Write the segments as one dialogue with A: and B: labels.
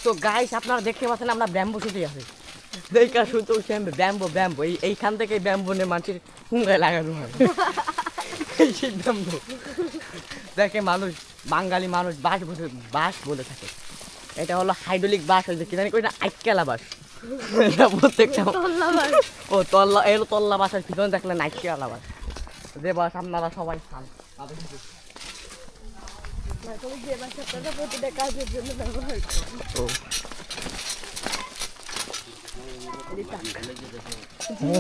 A: তো গাইস আপনারা দেখতে পাচ্ছেন আমরা ব্যাম্বু শুটে আছি দেখা শুধু ব্যাম্বু ব্যাম্বু এইখান থেকে ব্যাম্বু নিয়ে মানুষের হুঙ্গায় লাগানো হয় এই সেই ব্যাম্বু দেখে মানুষ বাঙালি মানুষ বাঁশ বলে থাকে এটা হলো হাইড্রোলিক বাঁশ হয়েছে কি জানি কই না আইকেলা বাঁশ এটা প্রত্যেকটা ও তল্লা এলো তল্লা বাঁশের পিছনে দেখলেন আইকেলা বাঁশ যে বাঁশ আপনারা সবাই খান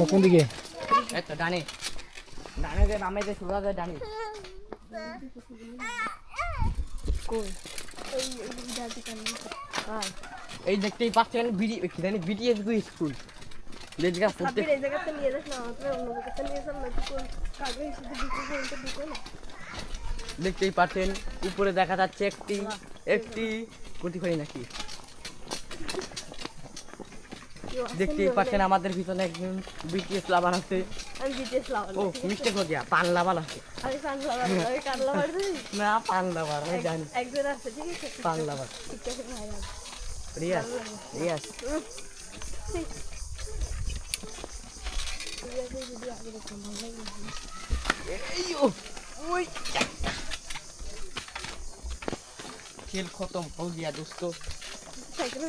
B: কোন দিকে
A: এই তো ডানে ডানে যে নামে যে সোজা যায় ডানে এই দেখতেই পাচ্ছেন বিটিএস স্কুল দেখতেই পাচ্ছেন উপরে দেখা যাচ্ছে একটি একটি কোটি করি নাকি দেখতেই পাচ্ছেন আমাদের ভিতরে একজন বিটিএস লাভার আছে ও মিস্টেক হয়ে গিয়া পান লাভার আছে না পান লাভার আমি জানি পান লাভার রিয়াজ রিয়াজ खेल खत्म हो गया दोस्तों